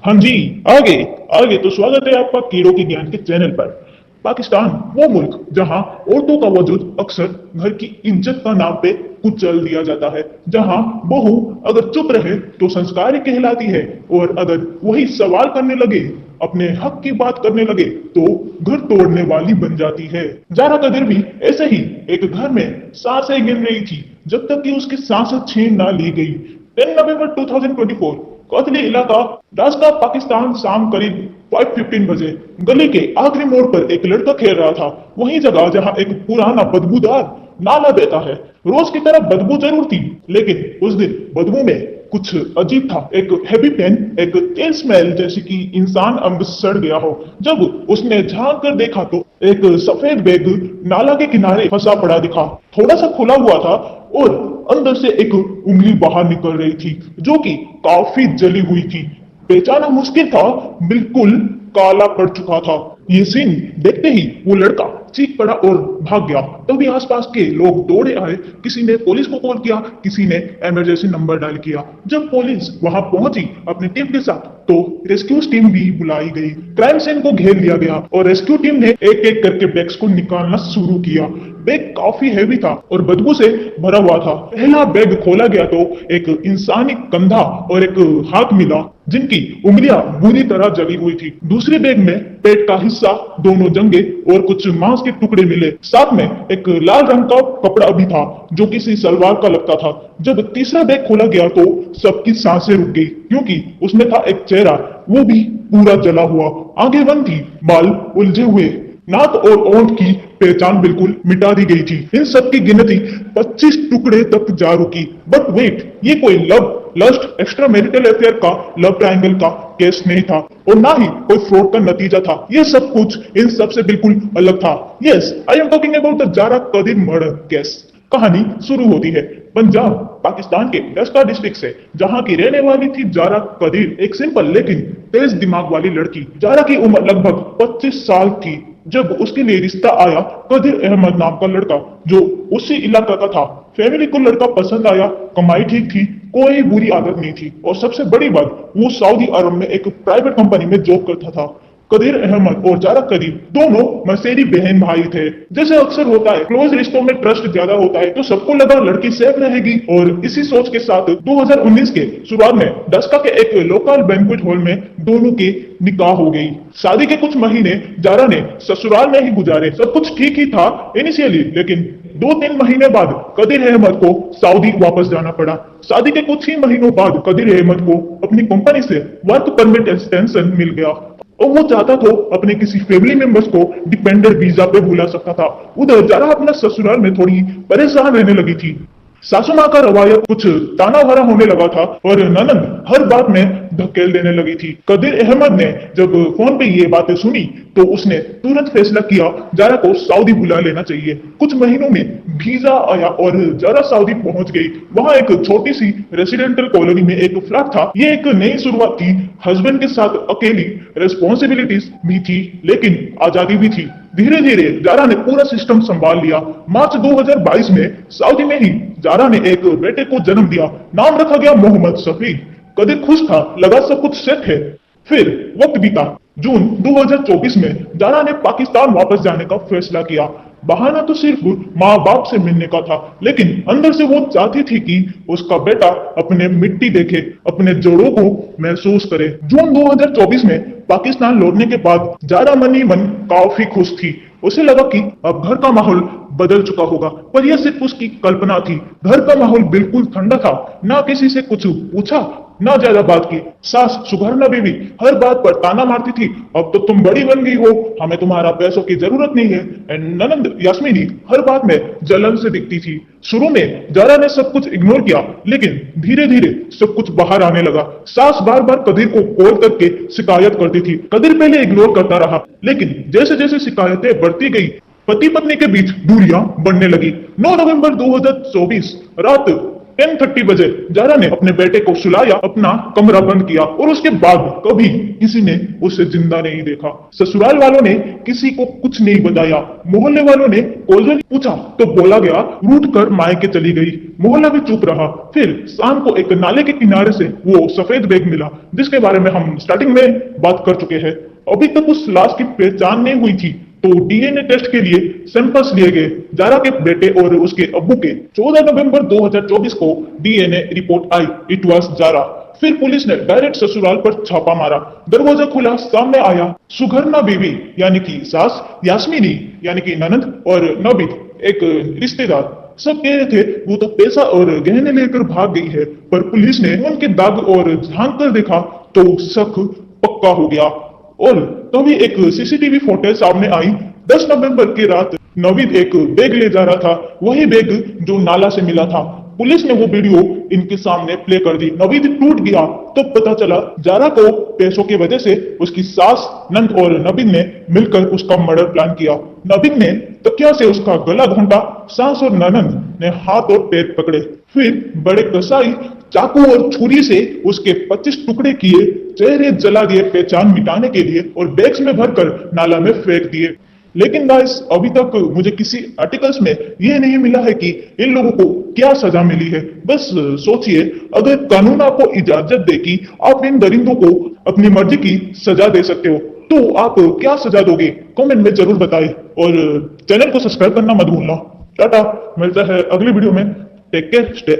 हाँ जी। आगे आगे तो स्वागत है आपका कीड़ों के ज्ञान के चैनल पर। पाकिस्तान वो मुल्क जहां औरतों का वजूद अक्सर घर की इज्जत का नाम पे कुचल दिया जाता है, जहां बहू अगर चुप रहे तो संस्कारी कहलाती है, और अगर वही सवाल करने लगे, अपने हक की बात करने लगे, तो घर तोड़ने वाली बन जाती है। जारा कदर भी ऐसे ही एक घर में सांसें गिन रही थी जब तक कि उसकी सांसें छीन ना ली गई। 10 नवंबर 2024 कोतली इलाका, रास्ता पाकिस्तान, शाम करीब 5:15 बजे गली के आखिरी मोड़ पर एक लड़का खेल रहा था, वही जगह जहां एक पुराना बदबूदार नाला बहता है। रोज की तरह बदबू जरूर थी, लेकिन उस दिन बदबू में कुछ अजीब था। एक हैवी पेन, एक तेल स्मेल जैसे कि इंसान अंग सड़ गया हो। जब उसने झांक कर देखा तो एक सफेद बैग नाला के किनारे फंसा पड़ा दिखा, थोड़ा सा खुला हुआ था, और अंदर से एक उंगली बाहर निकल रही थी जो कि काफी जली हुई थी। पहचाना मुश्किल था, बिल्कुल काला पड़ चुका था। ये सीन देखते ही वो लड़का चीख पड़ा और भाग गया। तभी आसपास के लोग दौड़े आए, किसी ने पुलिस को कॉल किया, किसी ने इमरजेंसी नंबर डायल किया। जब पुलिस वहां पहुंची अपनी टीम के साथ, तो रेस्क्यू टीम भी बुलाई गई। क्राइम सीन को घेर लिया गया और रेस्क्यू टीम ने एक एक करके बैग्स को निकालना शुरू किया। बैग काफी हैवी था और बदबू से भरा हुआ था। पहला बैग खोला गया तो एक इंसानी कंधा और एक हाथ मिला जिनकी उंगलियां बुरी तरह जली हुई थी। दूसरे बैग में पेट का हिस्सा, दोनों जंगे और कुछ मांस के टुकड़े मिले। साथ में एक लाल रंग का कपड़ा भी था जो किसी सलवार का लगता था। जब तीसरा बैग खोला गया तो सबकी सांसें रुक गई, क्योंकि उसमें था एक चेहरा, वो भी पूरा जला हुआ। आंखें बंद थी, बाल उलझे हुए, नाक और ओंठ की पहचान बिल्कुल मिटा दी गई थी। इन सब की गिनती 25 टुकड़े तक जा रुकी। बट वेट, ये कोई love lust extra marital affair का लव ट्रायंगल का केस नहीं था, और ना ही कोई फ्रॉड का नतीजा था। ये सब कुछ इन सब से बिल्कुल अलग था। Yes, I am talking about the Zara Qadir murder case. कहानी शुरू होती है पंजाब, पाकिस्तान के डस्का डिस्ट्रिक्ट से, जहां की रहने वाली थी जारा कदीर, एक सिंपल लेकिन तेज दिमाग वाली लड़की। जारा की उम्र लगभग 25 साल थी जब उसके लिए रिश्ता आया कदीर अहमद नाम का लड़का, जो उसी इलाका का था। फैमिली को लड़का पसंद आया, कमाई ठीक थी, कोई बुरी आदत नहीं थी, और सबसे बड़ी बात, वो सऊदी अरब में एक प्राइवेट कंपनी में जॉब करता था। कदीर अहमद और जारा कदीर दोनों मसेरी बहन भाई थे। जैसे अक्सर होता है, क्लोज रिश्तों में ट्रस्ट ज्यादा होता है, तो सबको लगा लड़की सेफ रहेगी, और इसी सोच के साथ 2019 के शुरुआत में डस्का के एक लोकल बैंक्वेट हॉल में दोनों की निकाह हो गई। शादी के कुछ महीने जारा ने ससुराल में ही गुजारे। सब कुछ ठीक ही था इनिशियली, लेकिन 2-3 महीने बाद कदीर अहमद को सऊदी वापस जाना पड़ा। शादी के कुछ ही महीनों बाद कदीर अहमद को अपनी कंपनी से वर्क परमिट एक्सटेंशन मिल गया, और वो चाहता तो अपने किसी फैमिली मेंबर्स को डिपेंडेंट वीजा पे बुला सकता था। उधर जारा अपना ससुराल में थोड़ी परेशान रहने लगी थी। सासू माँ का रवैया कुछ ताना भरा होने लगा था, और ननद हर बात में धकेल देने लगी थी। कदीर अहमद ने जब फोन पे ये बातें सुनी तो उसने तुरंत फैसला किया जारा को सऊदी बुला लेना चाहिए। कुछ महीनों में वीजा आया और जारा सऊदी पहुंच गई। वहां एक छोटी सी रेसिडेंशियल कॉलोनी में एक फ्लैट था। ये एक नई शुरुआत थी, हस्बैंड के साथ अकेली रिस्पॉन्सिबिलिटीज भी थी, लेकिन आजादी भी थी। धीरे धीरे जारा ने पूरा सिस्टम संभाल लिया। मार्च 2022 में सऊदी में ही जारा ने एक बेटे को जन्म दिया। नाम रखा गया मोहम्मद शफी। कदीर खुश था, लगा सब कुछ सेट है। फिर वक्त बीता। जून 2024 में जारा ने पाकिस्तान वापस जाने का फैसला किया। बहाना तो सिर्फ माँ बाप से मिलने का था, लेकिन अंदर से वो चाहती थी कि उसका बेटा अपने मिट्टी देखे, अपने जोड़ों को महसूस करे। जून 2024 में पाकिस्तान लौटने के बाद जारा मनी मन काफी खुश थी। उसे लगा कि अब घर का माहौल बदल चुका होगा, पर यह सिर्फ उसकी कल्पना थी। घर का माहौल बिल्कुल ठंडा था, ना किसी से कुछ पूछा, ना ज्यादा बात की। सास सुघरना बीवी हर बात पर ताना मारती थी, अब तो तुम बड़ी बन गई हो, हमें तुम्हारा पैसों की जरूरत नहीं है। एंड ननंद यास्मीनी हर बात में जलन से दिखती थी। शुरू में जारा ने सब कुछ इग्नोर किया, लेकिन धीरे धीरे सब कुछ बाहर आने लगा। सास बार बार कदीर को कॉल करके शिकायत करती थी। कदीर पहले इग्नोर करता रहा, लेकिन जैसे जैसे शिकायतें बढ़ती गई, पति पत्नी के बीच दूरियां बढ़ने लगी। 9 नवंबर 2024 रात 10:30 बजे जारा ने अपने बेटे को सुलाया, अपना कमरा बंद किया और उसके बाद कभी किसी ने उसे जिंदा नहीं देखा। ससुराल वालों ने किसी को कुछ नहीं बताया। मोहल्ले वालों ने कॉल पूछा तो बोला गया रूठ कर मायके चली गई। मोहल्ला भी चुप रहा। फिर शाम को एक नाले के किनारे से वो सफेद बैग मिला, जिसके बारे में हम स्टार्टिंग में बात कर चुके हैं। अभी तक उस लाश की पहचान नहीं हुई थी, तो डीएनए टेस्ट के लिए सैंपल्स लिए गए। जारा के बेटे और उसके अब्बू के 14 नवंबर 2024 को डीएनए रिपोर्ट आई। It was Zara. फिर पुलिस ने डायरेक्ट ससुराल पर छापा मारा। दरवाजा खुला, सामने आया सुघरना बीवी यानी कि सास, यास्मीनी यानी कि ननद और नबीद एक रिश्तेदार। सब कह रहे थे वो तो पैसा और गहने लेकर भाग गई है, पर पुलिस ने उनके दाग और झांक कर देखा तो शक पक्का हो गया। और तभी एक सीसीटीवी फुटेज सामने आई। 10 नवंबर की रात नवीद एक बैग ले जा रहा था, वही बैग जो नाला से मिला था। पुलिस ने वो वीडियो इनके सामने प्ले कर दी। नवीद टूट गया तो पता चला जारा को पैसों की वजह से उसकी सास, नंद और नवीद ने मिलकर उसका मर्डर प्लान किया। नवीद ने तकिया से उसका गला घोंटा, सास और ननद ने हाथ और पैर पकड़े। फिर बड़े कसाई चाकू और छुरी से उसके 25 टुकड़े किए, चेहरे जला दिए पहचान मिटाने के लिए और बैग्स में भरकर नाला में फेंक दिए। लेकिन गाइस, अभी तक मुझे किसी आर्टिकल्स में यह नहीं मिला है कि इन लोगों को क्या सजा मिली है। बस सोचिए, अगर कानून आपको इजाजत दे कि आप इन दरिंदों को अपनी मर्जी की सजा दे सकते हो, तो आप क्या सजा दोगे? कमेंट में जरूर बताएं और चैनल को सब्सक्राइब करना मत भूलना। टाटा, मिलता है अगली वीडियो में। Take care, stay